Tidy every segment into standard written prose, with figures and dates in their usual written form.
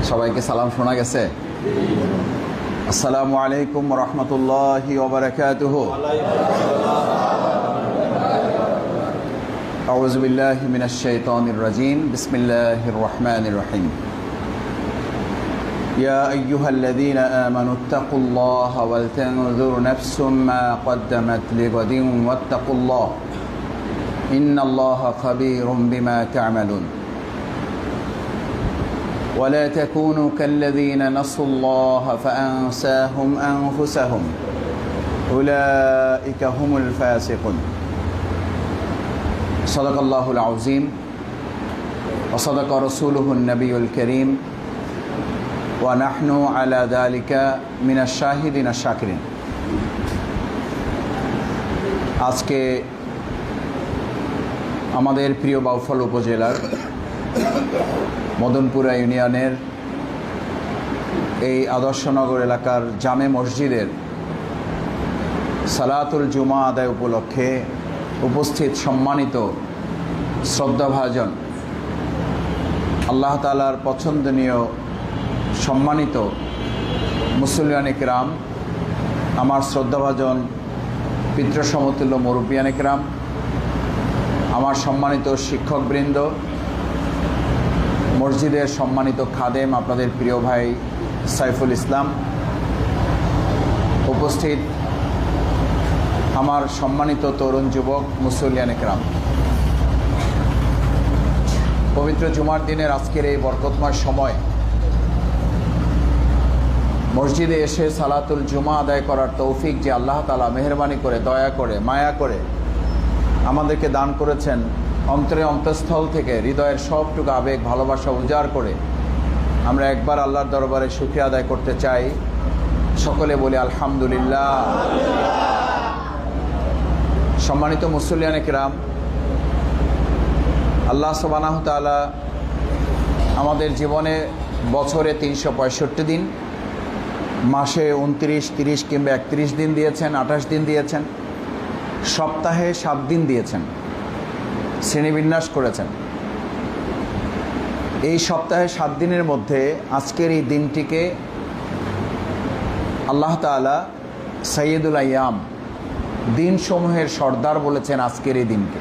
সবাইকে সালাম শোনা গেছে। আসসালামু আলাইকুম ওয়া রাহমাতুল্লাহি ওয়া বারাকাতুহু। আউযু বিল্লাহি মিনাশ শাইতানির রাজীম। বিসমিল্লাহির রাহমানির রহিম। ইয়া আইয়ুহাল্লাযীনা আমানুত্তাকুল্লাহা ওয়াল তানজুর নাফসুম মা কদ্দামাত লিগাদিন ওয়াত্তাকুল্লাহ ইন্নাল্লাহা খাবীরুম বিমা তা'মালুন। ولا تكونوا كالذين نسوا الله فأنساهم أنفسهم أولئك هم الفاسقون. صدق الله العظيم وصدق رسوله النبي الكريم ونحن على ذلك من الشاهدين الشاكرين. আজকে আমাদের প্রিয় বাউফল উপজেলার মদনপুরা ইউনিয়নের এই আদর্শনগর এলাকার জামে মসজিদের সালাতুল জুমা আদায় উপলক্ষে উপস্থিত সম্মানিত শ্রদ্ধাভাজন আল্লাহ তাআলার পছন্দনীয় সম্মানিত মুসল্লিয়ান কিরাম, আমার শ্রদ্ধাভাজন পিতৃসমতুল্য মুরব্বিয়ান কিরাম, আমার সম্মানিত শিক্ষকবৃন্দ, মসজিদের সম্মানিত খাদেম, আপনাদের প্রিয় ভাই সাইফুল ইসলাম, উপস্থিত আমার সম্মানিত তরুণ যুবক মুসল্লিয়ান কিরাম, পবিত্র জুমার দিনের আজকের এই বরকতময় সময় মসজিদে এসে সালাতুল জুমা আদায় করার তৌফিক যে আল্লাহ তাআলা মেহেরবানি করে, দয়া করে, মায়া করে আমাদেরকে দান করেছেন, অন্তরে অন্তঃস্থল থেকে হৃদয়ের সবটুকু আবেগ ভালোবাসা উজাড় করে আমরা একবার আল্লাহর দরবারে শুকরিয়া আদায় করতে চাই। সকলে বলি আলহামদুলিল্লাহ। সম্মানিত মুসল্লিয়ান কিরাম, আল্লাহ সুবহানাহু ওয়া তাআলা আমাদের জীবনে বছরে 365 দিন, মাসে 29, 30 কিংবা 31 দিন দিয়েছেন, 28 দিন দিয়েছেন, সপ্তাহে 7 দিন দিয়েছেন, শ্রেণীবিন্যাস করেছেন। এই সপ্তাহে 7 দিনের মধ্যে আজকের এই দিনটিকে আল্লাহ তাআলা সাইয়্যিদুল আইয়াম, দিনসমূহের সর্দার বলেছেন। আজকের এই দিনকে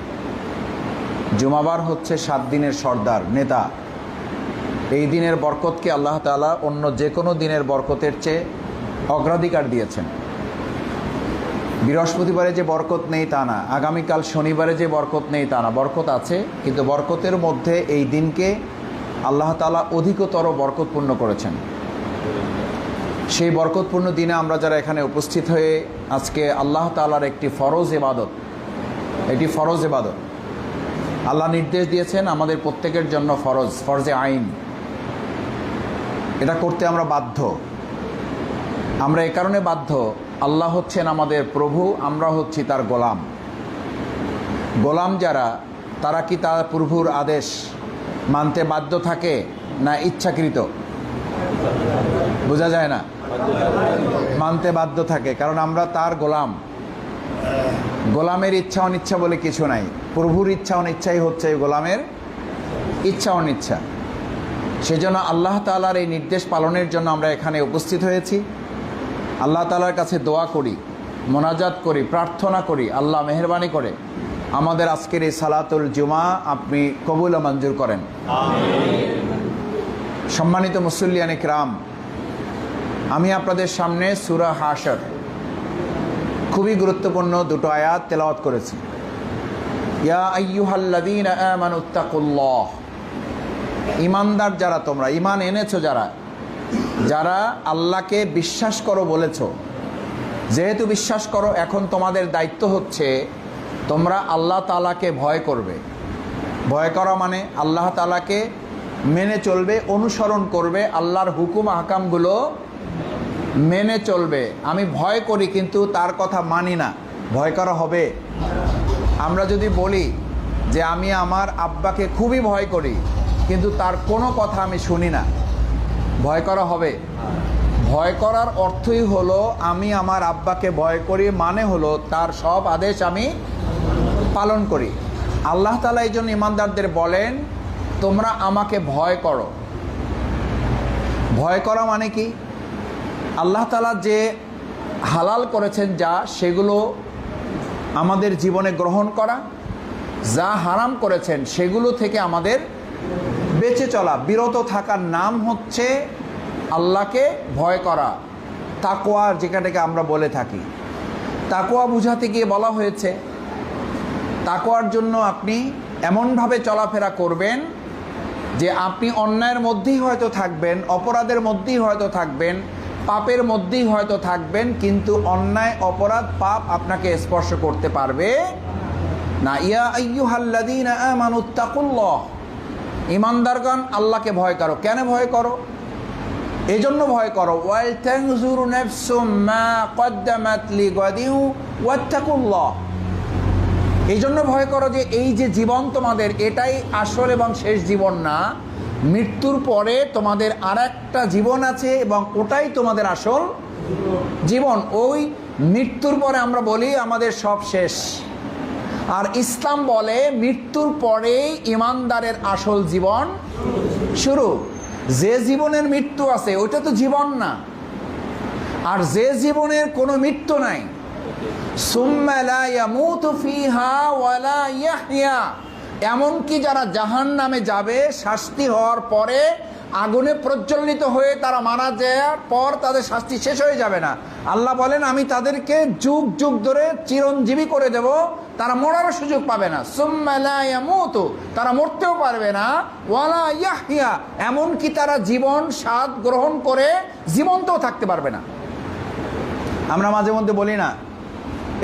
জুমাবার হচ্ছে 7 দিনের সর্দার, নেতা। এই দিনের বরকতকে আল্লাহ তাআলা অন্য যে কোনো দিনের বরকতের চেয়ে অগ্রাধিকার দিয়েছেন। বৃহস্পতিবারে যে বরকত নেই তা না, আগামীকাল শনিবারে যে বরকত নেই তা না, বরকত আছে, কিন্তু বরকতের মধ্যে এই দিনকে আল্লাহ তাআলা অধিকতর বরকতপূর্ণ করেছেন। সেই বরকতপূর্ণ দিনে আমরা যারা এখানে উপস্থিত হয়ে আজকে আল্লাহ তাআলার একটি ফরজ ইবাদত, এটি ফরজ ইবাদত আল্লাহ নির্দেশ দিয়েছেন আমাদের প্রত্যেকের জন্য, ফরজে আইন, এটা করতে আমরা বাধ্য। আমরা এ কারণে বাধ্য, আল্লাহ হচ্ছেন আমাদের প্রভু, আমরা হচ্ছি তার গোলাম। গোলাম যারা, তারা কি তার প্রভুর আদেশ মানতে বাধ্য থাকে না ইচ্ছাকৃত? বোঝা যায় না। মানতে বাধ্য থাকে, কারণ আমরা তার গোলাম। গোলামের ইচ্ছা অনিচ্ছা বলে কিছু নাই, প্রভুর ইচ্ছা অনিচ্ছাই হচ্ছে গোলামের ইচ্ছা অনিচ্ছা। সেজন্য আল্লাহ তাআলার এই নির্দেশ পালনের জন্য আমরা এখানে উপস্থিত হয়েছি। আল্লাহ তাআলার কাছে দোয়া করি, মোনাজাত করি, প্রার্থনা করি, আল্লাহ মেহেরবানি করে আমাদের আজকের এই সালাতুল জুমা আপনি কবুল ও মঞ্জুর করেন। সম্মানিত মুসল্লিয়ান কিরাম, আমি আপনাদের সামনে সূরা হাশর খুবই গুরুত্বপূর্ণ দুটো আয়াত তেলাওয়াত করেছি। ইয়া আইয়ুহাল্লাযীনা আমানুত্তাকুল্লাহ, ঈমানদার যারা, তোমরা ঈমান এনেছো যারা, যারা আল্লাহকে বিশ্বাস করো বলেছো, যেহেতু বিশ্বাস করো, এখন তোমাদের দায়িত্ব হচ্ছে তোমরা আল্লাহ তাআলাকে ভয় করবে। ভয় করা মানে আল্লাহ তাআলাকে মেনে চলবে, অনুসরণ করবে, আল্লাহর হুকুম আহকামগুলো মেনে চলবে। আমি ভয় করি কিন্তু তার কথা মানি না, ভয় করা হবে? আমরা যদি বলি যে আমি আমার আব্বাকে খুবই ভয় করি কিন্তু তার কোনো কথা আমি শুনি না, ভয় করা হবে? ভয় করার অর্থই হলো আমি আমার আব্বাকে ভয় করি, মানে হলো তার সব আদেশ আমি পালন করি। আল্লাহ তাআলা এই জন্য ঈমানদারদের বলেন তোমরা আমাকে ভয় করো। ভয় করা মানে কি? আল্লাহ তাআলা যে হালাল করেছেন যা, সেগুলো আমাদের জীবনে গ্রহণ করা, যা হারাম করেছেন সেগুলো থেকে আমাদের বেঁচে চলা, বিরত থাকার নাম হচ্ছে আল্লাহকে ভয় করা, তাকওয়া যেটাকে আমরা বলে থাকি। তাকওয়া বুঝাতে গিয়ে বলা হয়েছে, তাকওয়ার জন্য আপনি এমনভাবে চলাফেরা করবেন যে আপনি অন্যায়ের মধ্যেই হয়তো থাকবেন, অপরাধের মধ্যেই হয়তো থাকবেন, পাপের মধ্যেই হয়তো থাকবেন, কিন্তু অন্যায়, অপরাধ, পাপ আপনাকে স্পর্শ করতে পারবে না। ইয়া আইয়ুহাল্লাযীনা আমানুত্তাকুল্লাহ, ঈমানদারগণ আল্লাহকে ভয় করো। কেন ভয় করো? এজন্য ভয় করো, ওয়াল তানজুরু নাফসুম মা কদ্দামাত লিগাদিন ওয়াত্তাকুল্লাহ, এই জন্য ভয় করো যে এই যে জীবন তোমাদের, এটাই আসল এবং শেষ জীবন না। মৃত্যুর পরে তোমাদের আর একটা জীবন আছে এবং ওটাই তোমাদের আসল জীবন। ওই মৃত্যুর পরে আমরা বলি আমাদের সব শেষ, আর ইসলাম বলে মৃত্যুর পরেই ঈমানদারের আসল জীবন শুরু। যে জীবনের মৃত্যু আছে ওইটা তো জীবন না, আর যে জীবনের কোনো মৃত্যু নাই, সুম্মা লা ইয়ামুতু ফিহা ওয়ালা ইয়াহইয়া, এমনকি যারা জাহান্নামে যাবে শাস্তি হওয়ার পরে আগুনে প্রজ্বলিত হয়ে তারা মারা যাওয়ার পর তাদের শাস্তি শেষ হয়ে যাবে না। আল্লাহ বলেন আমি তাদেরকে যুগ যুগ ধরে চিরঞ্জীবী করে দেব, তারা মরার সুযোগ পাবে না। সুম্মা লা ইয়ামুতু, তারা মরতেও পারবে না, ওয়ালা ইয়াহইয়া, এমনকি তারা জীবন স্বাদ গ্রহণ করে জীবন্তও থাকতে পারবে না। আমরা মাঝে মধ্যে বলি না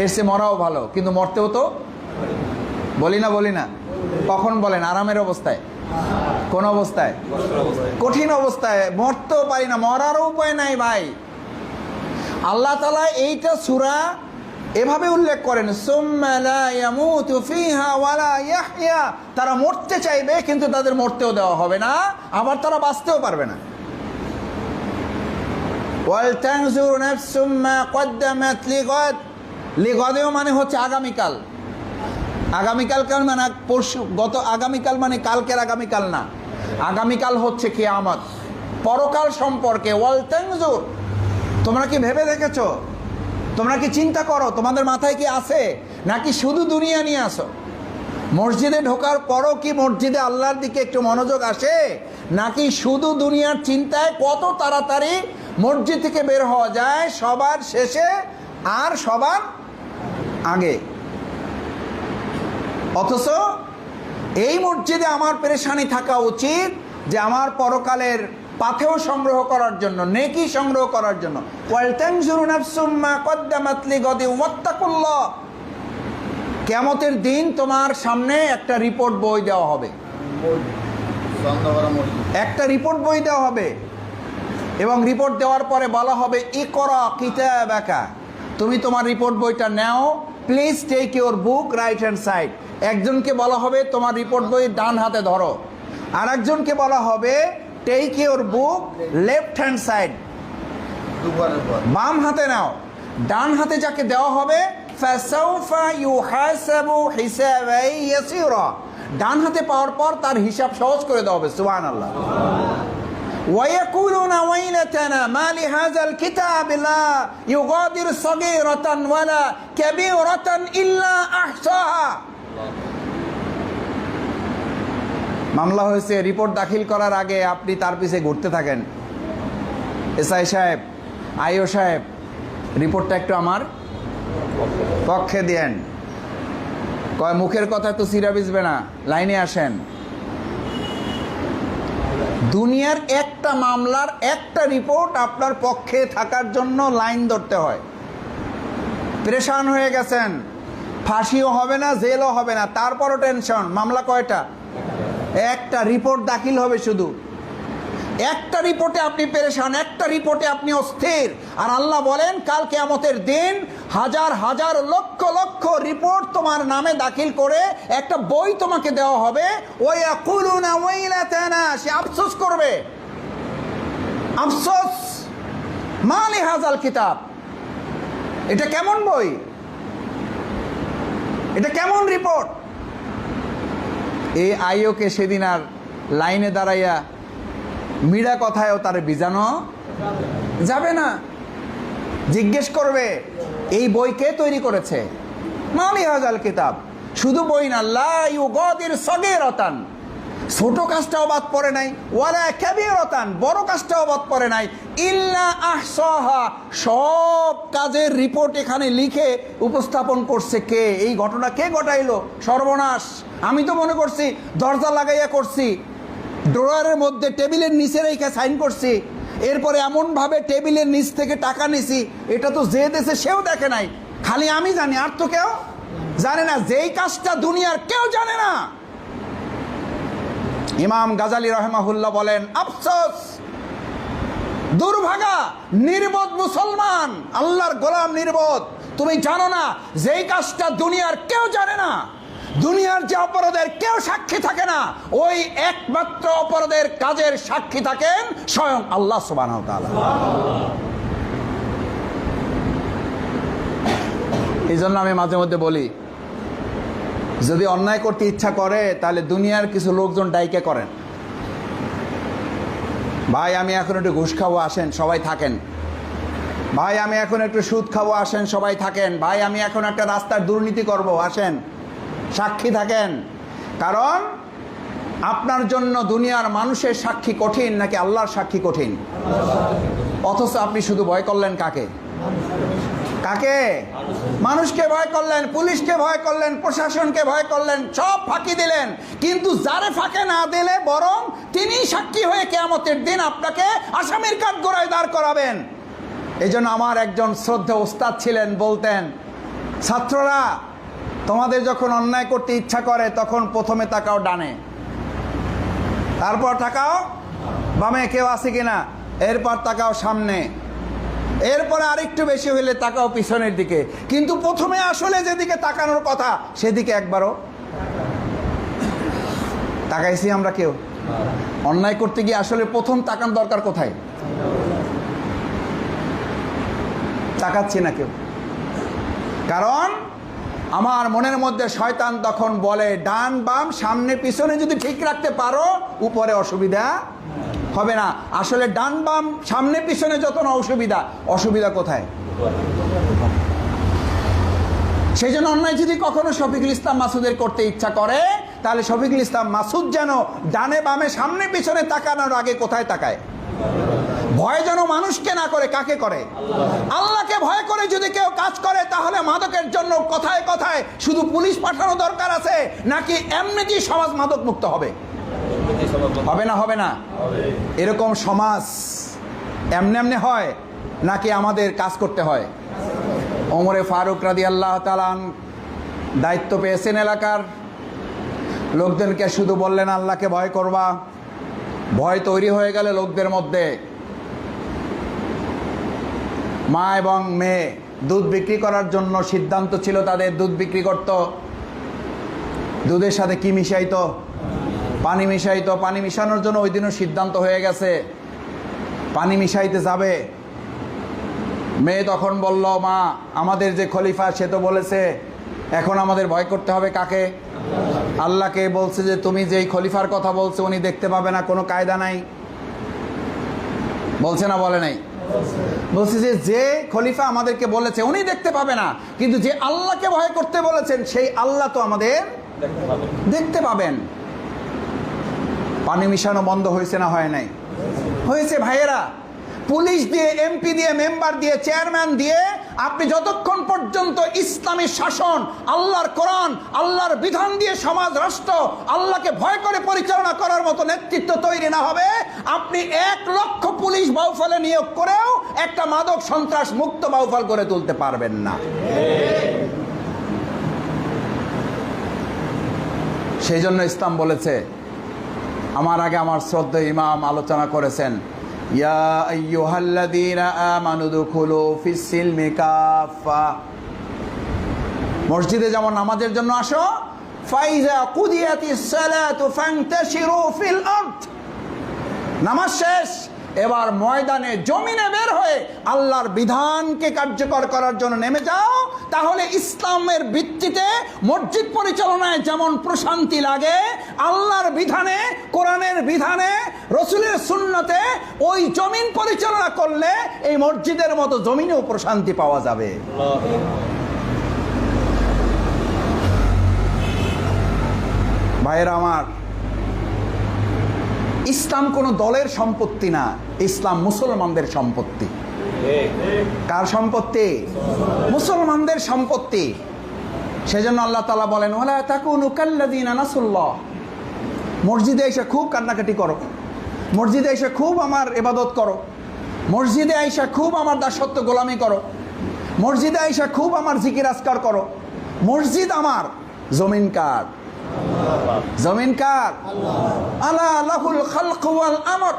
এর চেয়ে মরাও ভালো, কিন্তু মরতেও তো বলি না। কখন বলেন? আরামের অবস্থায়। কোন অবস্থায়? কঠিন অবস্থায় মরতেও পারি না, মরারও উপায় নাই ভাই। আল্লাহ তাআলা এইটা সূরা এভাবে উল্লেখ করেন, সুম্মা লা ইয়ামুতু ফিহা ওয়ালা ইয়াহইয়া, তারা মরতে চাইবে কিন্তু তাদের মরতেও দেওয়া হবে না, আবার তারা বাঁচতেও পারবে না। ওয়াল তানজুর নাফসুম মা কদ্দামাত লিগাদ, লিগাদেও মানে হচ্ছে আগামীকাল। আগামীকাল কাল মানে পরশু, গত আগামীকাল মানে কালকের আগামীকাল না, আগামীকাল হচ্ছে কিয়ামত, পরকাল সম্পর্কে। ওয়াল তানজুর, তোমরা কি ভেবে দেখেছো? তোমরা কি চিন্তা করো তোমাদের মাথায় কি আছে, নাকি শুধু দুনিয়া নিয়ে আসো? মসজিদে ঢোকার পরও কি মসজিদে আল্লাহর দিকে একটু মনোযোগ আসে, নাকি শুধু দুনিয়ার চিন্তায় কত তাড়াতাড়ি মসজিদ থেকে বের হওয়া যায়, সবার শেষে আর সবার আগে? অথচ এই মসজিদে আমার পেরেশানি থাকা উচিত যে আমার পরকালের পাথেও সংগ্রহ করার জন্য, নেকি সংগ্রহ করার জন্য। ওয়াল তানজুরু নাফসুম মা কদ্দামাত লিগাদিন ওয়াত্তাকুল্লাহ, কিয়ামতের দিন তোমার সামনে একটা রিপোর্ট বই দেওয়া হবে, একটা রিপোর্ট বই দেওয়া হবে, এবং রিপোর্ট দেওয়ার পরে বলা হবে ইকরা কিতাবাকা, তুমি তোমার রিপোর্ট বইটা নাও, please take your book right hand side. একজনকে বলা হবে তোমার রিপোর্ট বই ডান হাতে ধরো, আর একজনকে বলা হবে take your book left hand side, বাম হাতে নাও। ডান হাতে যাকে দেওয়া হবে ফাসাউফা ইউহাসাবু হিসাবান ইয়াসীরা, ডান হাতে পাওয়ার পর তার হিসাব সহজ করে দেওয়া হবে। সুবহানাল্লাহ। ويقولون ويلتنا ما لهذا الكتاب لا يغادر صغيرة ولا كبيرة إلا أحصاها। মামলা হয়েছে, রিপোর্ট দাখিল করার আগে আপনি তার পিছে ঘুরতে থাকেন, এসআই সাহেব, আইও সাহেব, রিপোর্টটা একটু আমার পক্ষে দেন। কয় মুখের কথা তো সিরা বিজবে না, লাইনে আসেন। দুনিয়ার একটা মামলার একটা রিপোর্ট আপনার পক্ষে থাকার জন্য লাইন ধরতে হয়। পেরেশান হয়ে গেছেন, ফাঁসিও হবে না, জেলও হবে না, তারপরও টেনশন। মামলা কয়টা? একটা, রিপোর্ট দাখিল হবে শুধু একটা রিপোর্টে আপনি পেরেশান, একটা রিপোর্টে আপনি অস্থির। আর আল্লাহ বলেন কাল কিয়ামতের দিন হাজার হাজার লক্ষ লক্ষ রিপোর্ট তোমার নামে দাখিল করে একটা বই তোমাকে দেওয়া হবে। ওয়ায়াকুলুনা ওয়াইলাতানা, সে আফসোস করবে, আফসোস মা লিহাযাল কিতাব, এটা কেমন বই, এটা কেমন রিপোর্ট। এই আইওকে সেদিন আর লাইনে দাঁড়াইয়া মিড়া কথায়ও তার বিজানো যাবে না। জিজ্ঞেস করবে এই বই কে তৈরি করেছে, মালি হাজাল কিতাব। শুধু বই না, লা ইউগাদির সগীরাতান, ছোট কাজটাও বাদ পড়ে নাই, ওয়ালা কাবীরাতান, বড় কাজটাও বাদ পড়ে নাই, ইল্লা আহসাহা, সব কাজের রিপোর্ট এখানে লিখে উপস্থাপন করছে কে? এই ঘটনা কে ঘটাইলো? সর্বনাশ! আমি তো মনে করছি দরজা লাগাইয়া করছি, ড্রয়ারের মধ্যে টেবিলের নিচে রেখে সাইন করছি, এরপরে এমনভাবে টেবিলের নিচ থেকে টাকা নিছি, এটা তো যে দেশে সেও দেখে নাই, খালি আমি জানি, আর তো কেউ জানে না। যেই কাজটা দুনিয়ার কেউ জানে না। ইমাম গাজালি রহমাহুল্লাহ বলেন, আফসোস, দুর্ভাগা, নির্বোধ মুসলমান, আল্লাহর গোলাম নির্বোধ, তুমি জানো না যেই কাজটা দুনিয়ার কেউ জানে না, দুনিয়ার যে অপরাধের কেউ সাক্ষী থাকে না, ওই একমাত্র অপরাধের কাজের সাক্ষী থাকেন স্বয়ং আল্লাহ সুবহানাহু ওয়া তাআলা। এই জন্য আমি মাঝে মধ্যে বলি, যদি অন্যায় করতে ইচ্ছা করে তাহলে দুনিয়ার কিছু লোকজন ডাইকে করেন, ভাই আমি এখন একটু ঘুষ খাবো, আসেন সবাই থাকেন। ভাই আমি এখন একটু সুদ খাবো, আসেন সবাই থাকেন। ভাই আমি এখন একটা রাস্তার দুর্নীতি করব, আসেন, সাক্ষী থাকেন। কারণ আপনার জন্য দুনিয়ার মানুষের সাক্ষী কঠিন নাকি আল্লাহর সাক্ষী কঠিন? অথচ আপনি শুধু ভয় করলেন কাকে? কাকে? মানুষকে ভয় করলেন, পুলিশকে ভয় করলেন, প্রশাসনকে ভয় করলেন, সব ফাঁকি দিলেন। কিন্তু যারে ফাঁকে না দিলে বরং তিনি সাক্ষী হয়ে কিয়ামতের দিন আপনাকে আসামির কাঠগড়ায় দাঁড় করাবেন। এই জন্য আমার একজন শ্রদ্ধেয় ওস্তাদ ছিলেন, বলতেন, ছাত্ররা তোমাদের যখন অন্যায় করতে ইচ্ছা করে তখন প্রথমে তাকাও ডানে, তারপর তাকাও বামে কেউ আছে কিনা, এরপর তাকাও সামনে, এরপরে আরেকটু বেশি হইলে তাকাও পিছনের দিকে। কিন্তু প্রথমে আসলে যেদিকে তাকানোর কথা সেদিকে একবারও তাকাইছি আমরা কেউ? অন্যায় করতে গিয়ে আসলে প্রথম তাকান দরকার কোথায়? তাকাচ্ছি না কেউ। কারণ আমার মনের মধ্যে শয়তান তখন বলে, ডান বাম সামনে পিছনে যদি ঠিক রাখতে পারো উপরে অসুবিধা হবে না। আসলে ডান বাম সামনে পিছনে যত না অসুবিধা, অসুবিধা কোথায়? সেই জন্য অন্যায় যদি কখনো শফিকুল ইসলাম মাসুদের করতে ইচ্ছা করে, তাহলে শফিকুল ইসলাম মাসুদ যেন ডানে বামে সামনে পিছনে তাকানোর আগে কোথায় তাকায়? ভয় যেন মানুষকে না করে, কাকে করে? আল্লাহকে ভয় করে যদি কেউ কাজ করে, তাহলে মাদকের জন্য কথায় কথায় শুধু পুলিশ পাঠানো দরকার আছে, নাকি এমনিতেই সমাজ মাদক মুক্ত হবে? হবে না? হবে না? এরকম সমাজ এমনি এমনি হয় নাকি আমাদের কাজ করতে হয়? ওমরে ফারুক রাদিয়াল্লাহু তাআলা দায়িত্ব পেয়েছেন এলাকার লোকদেরকে, শুধু বললেন আল্লাহকে ভয় করবা। ভয় তৈরি হয়ে গেলে লোকদের মধ্যে, মা এবং মেয়ে দুধ বিক্রি করার জন্য সিদ্ধান্ত ছিল তাদের, দুধ বিক্রি করত। দুধের সাথে কি মিশাইতো? পানি মিশাইতো। পানি মিশানোর জন্য ওই দিনও সিদ্ধান্ত হয়ে গেছে পানি মিশাইতে যাবে। মেয়ে তখন বলল, মা আমাদের যে খলিফা সে তো বলেছে এখন আমাদের ভয় করতে হবে কাকে? আল্লাহকে। বলছে যে তুমি যেই খলিফার কথা বলছো উনি দেখতে পাবে না, কোনো কায়দা নাই। বলছে না বলে নাই? বলছে যে যে খলিফা আমাদেরকে বলেছে উনি দেখতে পাবে না, কিন্তু যে আল্লাহকে ভয় করতে বলেছেন সেই আল্লাহ তো আমাদের দেখতে পাবেন। পানি মিশানো বন্ধ হয়েছে না হয় নাই? হয়েছে ভাইয়েরা। পুলিশ দিয়ে, এমপি দিয়ে, মেম্বার দিয়ে, চেয়ারম্যান দিয়ে আপনি যতক্ষণ পর্যন্ত ইসলামী শাসন, আল্লাহর কোরআন, আল্লাহর বিধান দিয়ে সমাজ রাষ্ট্র আল্লাহকে ভয় করে পরিচালনা করার মতো নেতৃত্ব তৈরি না হবে, আপনি 1 লক্ষ পুলিশ বাউফলে নিয়োগ করেও একটা মাদক সন্ত্রাস মুক্ত বাউফল করে তুলতে পারবেন না। সেই জন্য ইসলাম বলেছে, আমার আগে আমার শ্রদ্ধেয় ইমাম আলোচনা করেছেন, ইয়া আইয়ুহাল্লাযীনা আমানু দুখুলু ফিস সিলমি কাফা। মসজিদে যেমন নামাজের জন্য আসো, ফাইজা কুদিয়াতিস সালাতু ফান্তাশিরু ফিল আরদ। নামাজ শেষ, এবার ময়দানে জমিনে বের হয়ে আল্লাহর বিধানকে কার্যকর করার জন্য নেমে যাও। তাহলে ইসলামের ভিত্তিতে মসজিদ পরিচালনায় যেমন প্রশান্তি লাগে, আল্লাহর বিধানে, কোরআনের বিধানে, রসুলের সুন্নতে ওই জমিন পরিচালনা করলে এই মসজিদের মতো জমিনেও প্রশান্তি পাওয়া যাবে। ভাইয়েরা আমার, ইসলাম কোনো দলের সম্পত্তি না, ইসলাম মুসলমানদের সম্পত্তি। কার সম্পত্তি? মুসলমানদের সম্পত্তি। সেজন্য আল্লাহ তাআলা বলেন, ওয়ালা তাকুনু কাল্লাযিনা নাসুল্লাহ। মসজিদে এসে খুব কান্নাকাটি করো, মসজিদে এসে খুব আমার ইবাদত করো, মসজিদে এসে খুব আমার দাসত্ব গোলামি করো, মসজিদে এসে খুব আমার জিকির আজকার করো। মসজিদ আমার, জমিন কার? জমিন কার? আলা লাহুল খালকু ওয়াল আমর।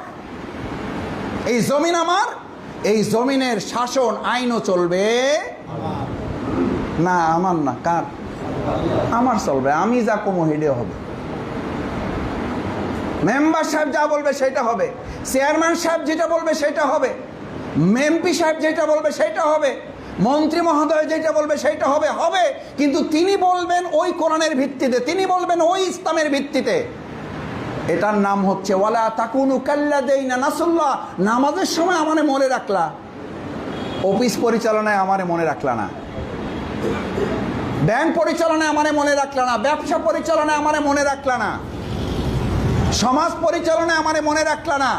এই জমিন আমার, এই জমিনের শাসন আইনও চলবে না আমার না, কার? আমার চলবে। আমি যা কমো হেডে হবে, মেম্বার সাহেব যা বলবে সেটা হবে, চেয়ারম্যান সাহেব যেটা বলবে সেটা হবে, এমপি সাহেব যেটা বলবে সেটা হবে, মন্ত্রী মহোদয় যেটা বলবে সেটা হবে। হবে, কিন্তু তিনি বলবেন ওই কোরআনের ভিত্তিতে, তিনি বলবেন ওই ইসলামের ভিত্তিতে। এটার নাম হচ্ছে ওয়ালা তাকুনু কাল্লাযিনা নাসুল্লাহ। নামাজের সময় আমারে মনে রাখলা, অফিস পরিচালনায় আমারে মনে রাখলা না, ব্যাংক পরিচালনায় আমারে মনে রাখলা না, ব্যবসা পরিচালনায় আমারে মনে রাখলা না, সমাজ পরিচালনায় আমারে মনে রাখলা না,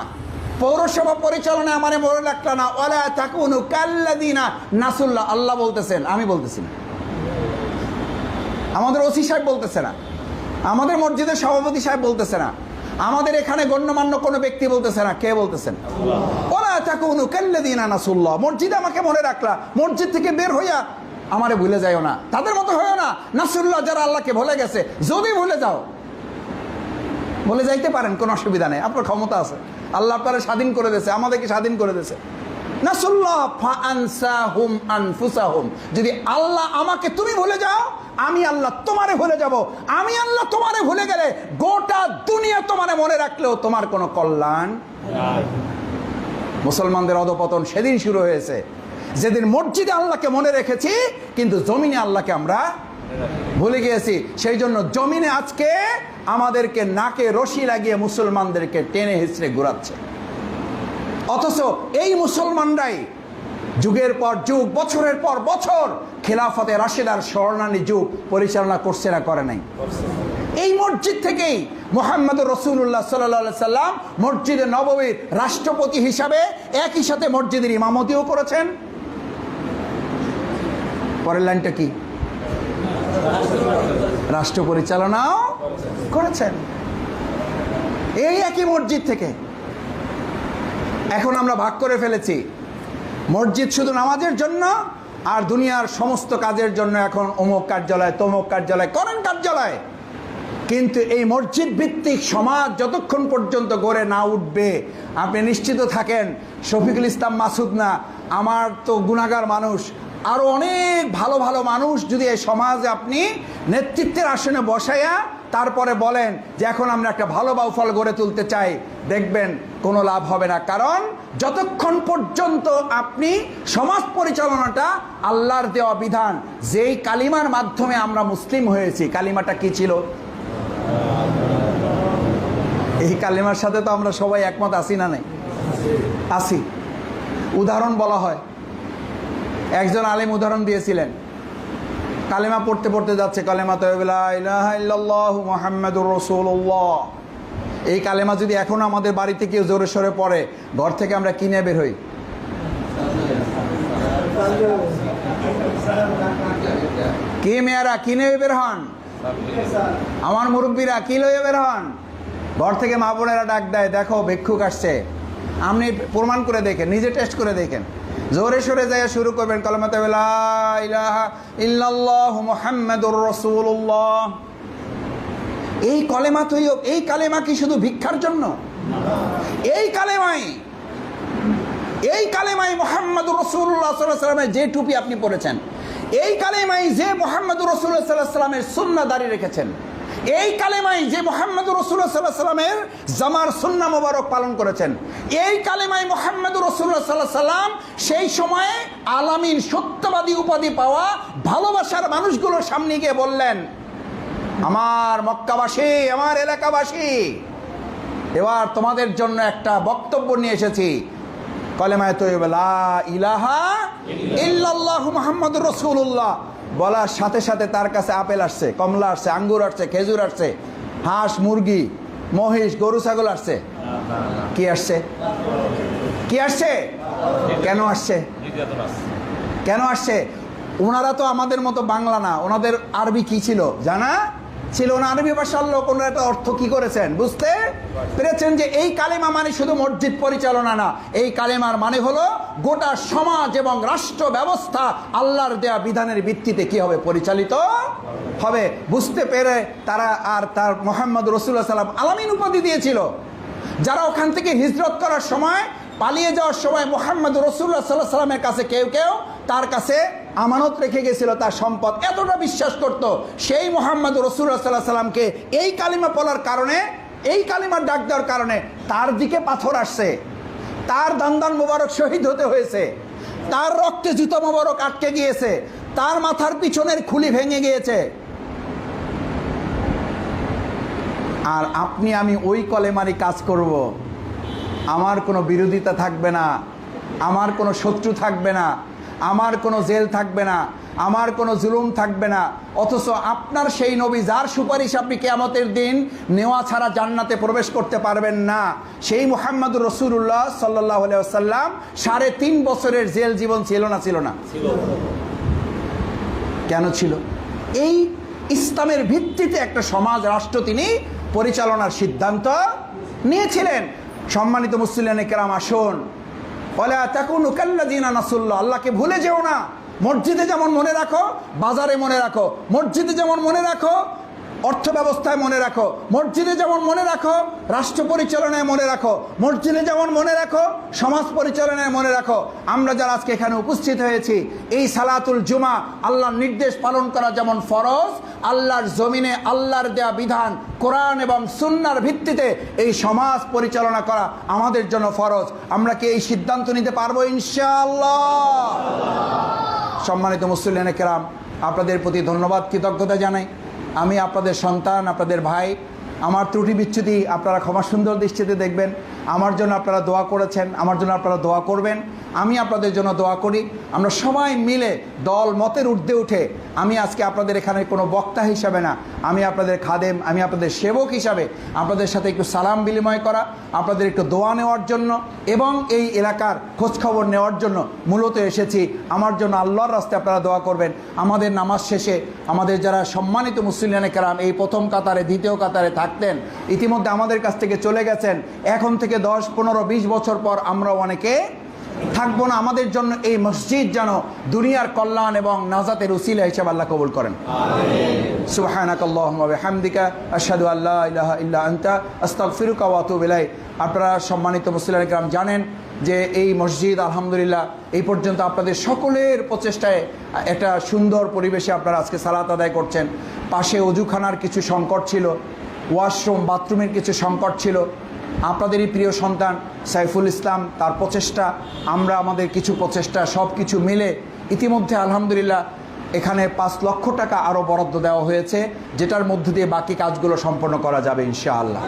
পৌরসভা পরিচালনায় আমারে মনে রাখলা না। ওয়ালা তাকুনু কাল্লাযিনা নাসুল্লাহ। আল্লাহ বলতেছেন, আমি বলতেছি না, আমাদের ওসি সাহেব বলতেছে না, আমাদের মসজিদের সভাপতি সাহেব বলতেছে না, আমাদের এখানে গণ্যমান্য কোনো ব্যক্তি বলতেছে না। কে বলতেছেন? ওয়ালা তাকুনু কাল্লাযিনা নাসুল্লাহ। মসজিদে আমাকে মনে রাখলা, মসজিদ থেকে বের হইয়া আমারে ভুলে যাইও না, তাদের মতো হইও না। নাসুল্লাহ যারা আল্লাহকে ভুলে গেছে, যদি ভুলে যাও, বলে যাইতে পারেন, কোনো অসুবিধা নেই, আপনার ক্ষমতা আছে, আল্লাহ আপনারা স্বাধীন করে দিয়েছে, আমাদেরকে স্বাধীন করে দিয়েছে। নাসুল্লাহ ফাআনসাহুম আনফুসাহুম। যদি আল্লাহ আমাকে তুমি ভুলে যাও, আমি আল্লাহ তোমারে ভুলে যাব। আমি আল্লাহ তোমারে ভুলে গেলে গোটা দুনিয়া তোমারে মনে রাখলেও তোমার কোনো কল্যাণ নাই। মুসলমানদের অধপতন সেদিন শুরু হয়েছে যেদিন মসজিদে আল্লাহকে মনে রেখেছি, কিন্তু জমিনে আল্লাহকে আমরা ভুলে গিয়েছি। সেই জন্য জমিনে আজকে আমাদেরকে নাকে রশি লাগিয়ে মুসলমানদেরকে টেনে হিঁচড়ে ঘুরাচ্ছে। অথচ এই মুসলমানরাই যুগের পর যুগ, বছরের পর বছর খেলাফতে রাশেদার স্বর্ণালী যুগ পরিচালনা করছে না, করে নাই? এই মসজিদ থেকেই মুহাম্মদুর রাসূলুল্লাহ সাল্লাল্লাহু আলাইহি সাল্লাম মসজিদে নববীর রাষ্ট্রপতি হিসাবে একই সাথে মসজিদের ইমামতিও করেছেন। পরের লাইনটা কি? রাষ্ট্র পরিচালনাও করেছেন এই একই মসজিদ থেকে। এখন আমরা ভাগ করে ফেলেছি, মসজিদ শুধু নামাজের জন্য আর দুনিয়ার সমস্ত কাজের জন্য। এখন অমুক কার্যালয়, তমুক কার্যালয় করেন কার্যালয়, কিন্তু এই মসজিদ ভিত্তিক সমাজ যতক্ষণ পর্যন্ত গড়ে না উঠবে, আপনি নিশ্চিত থাকেন শফিকুল ইসলাম মাসুদ না, আমার তো গুনাহগার মানুষ, আরও অনেক ভালো ভালো মানুষ যদি এই সমাজে আপনি নেতৃত্বের আসনে বসাইয়া তারপরে বলেন যে এখন আমরা একটা ভালো বাউফল গড়ে তুলতে চাই, দেখবেন কোনো লাভ হবে না। কারণ যতক্ষণ পর্যন্ত আপনি সমাজ পরিচালনাটা আল্লাহর দেওয়া বিধান, যেই কালিমার মাধ্যমে আমরা মুসলিম হয়েছি, কালিমাটা কি ছিল? এই কালিমার সাথে তো আমরা সবাই একমত আছি না? নাই আছি। উদাহরণ বলা হয়, একজন আলেম উদাহরণ দিয়েছিলেন, কালেমা পড়তে পড়তে যাচ্ছে, কালেমা তাইয়্যিবা লা ইলাহা ইল্লাল্লাহু মুহাম্মাদুর রাসূলুল্লাহ। এই কালেমা যদি এখন আমাদের বাড়িতে কেউ জোরে সোরে পড়ে, ঘর থেকে আমরা কিনে বের হই, কি মেয়েরা কিনে বের হন, আমার মুরব্বীরা কি লয়ে বের হন, ঘর থেকে মা বোনেরা ডাক দেয়, দেখো ভিক্ষুক আসছে। আপনি প্রমাণ করে দেখেন, নিজে টেস্ট করে দেখেন, জোরে সোরে যায় শুরু করবেন কালেমা তাইয়্যিবা লা ইলাহা ইল্লাল্লাহু মুহাম্মাদুর রাসূলুল্লাহ। এই কলেমা তৈয়ব, এই কালেমা কি শুধু ভিক্ষার জন্য? এই কালেমাই মুহাম্মাদুর রাসূলুল্লাহ সাল্লাল্লাহু আলাইহি ওয়াসাল্লামের যে টুপি আপনি পরেছেন, এই কালেমাই যে মুহাম্মাদুর রাসূলুল্লাহ সাল্লাল্লাহু আলাইহি ওয়াসাল্লামের সুন্নাহ দাঁড়িয়ে রেখেছেন, এই কালেমাই যে মুহাম্মদুর রাসূলুল্লাহ সাল্লাল্লাহু আলাইহি সাল্লামের জামার সুন্নাহ মোবারক পালন করেছেন, এই কালেমাই মুহাম্মদুর রাসূলুল্লাহ সাল্লাল্লাহু আলাইহি সাল্লাম সেই সময়ে আলামিন সত্যবাদী উপাধি পাওয়া ভালোবাসার মানুষগুলোর সামনে গিয়ে বললেন, আমার মক্কাবাসী, আমার এলাকাবাসী, এবার তোমাদের জন্য একটা বক্তব্য নিয়ে এসেছি। কালেমায়ে তয়্যিবা লা ইলাহা ইল্লাল্লাহু মুহাম্মাদুর রাসূলুল্লাহ বলার সাথে সাথে তার কাছে আপেল আসছে, কমলা আসছে, আঙ্গুর আসছে, খেজুর আসছে, হাঁস, মুরগি, মহিষ, গরু, ছাগল আসছে। কি আসছে? কি আসছে? কেন আসছে? কেন আসছে? ওনারা তো আমাদের মতো বাংলা না, ওনাদের আরবি কি ছিল জানা ছিল না। আরবি ভাষার লোক, ওনারা একটা অর্থ কি করেছেন বুঝতে পেরেছেন যে এই কালেমা মানে শুধু মসজিদ পরিচালনা না, এই কালেমার মানে হলো গোটা সমাজ এবং রাষ্ট্র ব্যবস্থা আল্লাহর দেয়া বিধানের ভিত্তিতে কি হবে? পরিচালিত হবে। বুঝতে পেরে তারা আর তার মুহাম্মদ রাসূলুল্লাহ সাল্লাল্লাহু আলাইহি আলামিন উপাধি দিয়েছিল। যারা ওখান থেকে হিজরত করার সময়, পালিয়ে যাওয়ার সময় মুহাম্মদ রাসূলুল্লাহ সাল্লাল্লাহু আলাইহি সাল্লামের কাছে কেউ কেউ তার কাছে আমানত রেখে গেছিল তার সম্পদ, এতটা বিশ্বাস করত। সেই মুহাম্মদ রাসূলুল্লাহ সাল্লাল্লাহু আলাইহি সাল্লামকে এই কালিমা বলার কারণে, এই কালিমার ডাক দেওয়ার কারণে তার দিকে পাথর আসছে, তার দান্দান মোবারক শহীদ হতে হয়েছে, তার রক্তে জুতো মোবারক আটকে গিয়েছে, তার মাথার পিছনের খুলি ভেঙে গিয়েছে। আর আপনি আমি ওই কলেমারই কাজ করব, আমার কোনো বিরোধিতা থাকবে না, আমার কোনো শত্রু থাকবে না, আমার কোনো জেল থাকবে না, আমার কোনো জুলুম থাকবে না। অথচ আপনার সেই নবী যার সুপারিশ আপনি কিয়ামতের দিন নেওয়া ছাড়া জান্নাতে প্রবেশ করতে পারবেন না, সেই মুহাম্মদুর রাসূলুল্লাহ সাল্লাল্লাহু আলাইহি ওয়াসাল্লাম 3.5 বছরের জেল জীবন ছিল না? ছিল না? কেন ছিল? এই ইসলামের ভিত্তিতে একটা সমাজ রাষ্ট্র তিনি পরিচালনার সিদ্ধান্ত নিয়েছিলেন। সম্মানিত মুসলিয়ানে কেরাম, আসুন, ওয়ালা তাকুনু কাল্লাযিনা নাসুল্লাহ, আল্লাহকে ভুলে যেও না। মসজিদে যেমন মনে রাখো, বাজারে মনে রাখো, মসজিদে যেমন মনে রাখো, অর্থ ব্যবস্থায় মনে রাখো, মসজিদে যেমন মনে রাখো, রাষ্ট্র পরিচালনায় মনে রাখো, মসজিদে যেমন মনে রাখো, সমাজ পরিচালনায় মনে রাখো। আমরা যারা আজকে এখানে উপস্থিত হয়েছি, এই সালাতুল জুমা আল্লাহর নির্দেশ পালন করা যেমন ফরজ, আল্লাহর জমিনে আল্লাহর দেয়া বিধান কোরআন এবং সুন্নাহর ভিত্তিতে এই সমাজ পরিচালনা করা আমাদের জন্য ফরজ। আমরা কি এই সিদ্ধান্ত নিতে পারবো ইনশাআল্লাহ? সম্মানিত মুসলিয়ানে কেরাম, আপনাদের প্রতি ধন্যবাদ, কৃতজ্ঞতা জানাই। আমি আপনাদের সন্তান, আপনাদের ভাই। আমার ত্রুটি বিচ্যুতি আপনারা ক্ষমা সুন্দর দৃষ্টিতে দেখবেন। আমার জন্য আপনারা দোয়া করেছেন, আমার জন্য আপনারা দোয়া করবেন, আমি আপনাদের জন্য দোয়া করি। আমরা সবাই মিলে দল মতের ঊর্ধ্বে উঠে, আমি আজকে আপনাদের এখানে কোনো বক্তা হিসাবে না, আমি আপনাদের খাদেম, আমি আপনাদের সেবক হিসাবে আপনাদের সাথে একটু সালাম বিনিময় করা, আপনাদের একটু দোয়া নেওয়ার জন্য এবং এই এলাকার খোঁজখবর নেওয়ার জন্য মূলত এসেছি। আমার জন্য আল্লাহর রাস্তায় আপনারা দোয়া করবেন। আমাদের নামাজ শেষে আমাদের যারা সম্মানিত মুসলিয়ানে কেরাম এই প্রথম কাতারে, দ্বিতীয় কাতারে থাকতেন, ইতিমধ্যে আমাদের কাছ থেকে চলে গেছেন। এখন থেকে 10, 15, 20 বছর পর আমরা অনেকে থাকবো না। আমাদের জন্য এই মসজিদ যেন দুনিয়ার কল্যাণ এবং নাজাতের উসিলা হিসেবে আল্লাহ কবুল করেন। সুবহানাকাল্লাহুম্মা ওয়া বিহামদিকা আশহাদু আল্লা ইলাহা ইল্লা আনতা আস্তাগফিরুকা ওয়া আতুবু ইলাইক। আপনারা সম্মানিত মুসলিয়ানে কেরাম জানেন যে এই মসজিদ আলহামদুলিল্লাহ এই পর্যন্ত আপনাদের সকলের প্রচেষ্টায় একটা সুন্দর পরিবেশে আপনারা আজকে সালাত আদায় করছেন। পাশে অজুখানার কিছু সংকট ছিল, ওয়াশরুম, বাথরুমের কিছু সংকট ছিল। আপনাদেরই প্রিয় সন্তান সাইফুল ইসলাম, তার প্রচেষ্টা, আমরা আমাদের কিছু প্রচেষ্টা, সব কিছু মিলে ইতিমধ্যে আলহামদুলিল্লাহ এখানে 5 লক্ষ টাকা আরও বরাদ্দ দেওয়া হয়েছে, যেটার মধ্য দিয়ে বাকি কাজগুলো সম্পন্ন করা যাবে ইনশাআল্লাহ।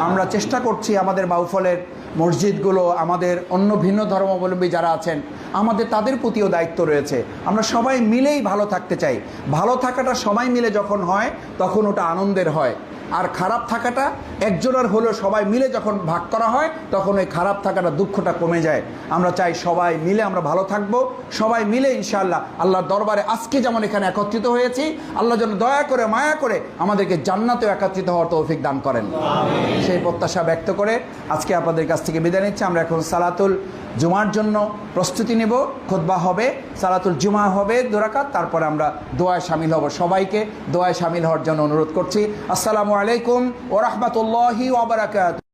আমরা চেষ্টা করছি আমাদের বাউফলের মসজিদগুলো, আমাদের অন্য ভিন্ন ধর্মাবলম্বী যারা আছেন, আমাদের তাদের প্রতিও দায়িত্ব রয়েছে। আমরা সবাই মিলেই ভালো থাকতে চাই। ভালো থাকাটা সবাই মিলে যখন হয় তখন ওটা আনন্দের হয়, আর খারাপ থাকাটা একজনের হলেও সবাই মিলে যখন ভাগ করা হয় তখন ওই খারাপ থাকাটা, দুঃখটা কমে যায়। আমরা চাই সবাই মিলে আমরা ভালো থাকবো, সবাই মিলে ইনশাআল্লাহ আল্লাহর দরবারে আজকে যেমন এখানে একত্রিত হয়েছি, আল্লাহ যেন দয়া করে মায়া করে আমাদেরকে জান্নাতেও একত্রিত হওয়ার তৌফিক দান করেন, সেই প্রত্যাশা ব্যক্ত করে আজকে আপনাদের কাছ থেকে বিদায় নিচ্ছি। আমরা এখন সালাতুল জুমার জন্য প্রস্তুতি নেব। খুতবা হবে, সালাতুল জুমা হবে 2 রাকাত, তারপরে আমরা দোয়ায় শামিল হব। সবাইকে দোয়ায় শামিল হওয়ার জন্য অনুরোধ করছি। আসসালামু আলাইকুম ওয়া রাহমাতুল্লাহি ওয়া বারাকাতুহু।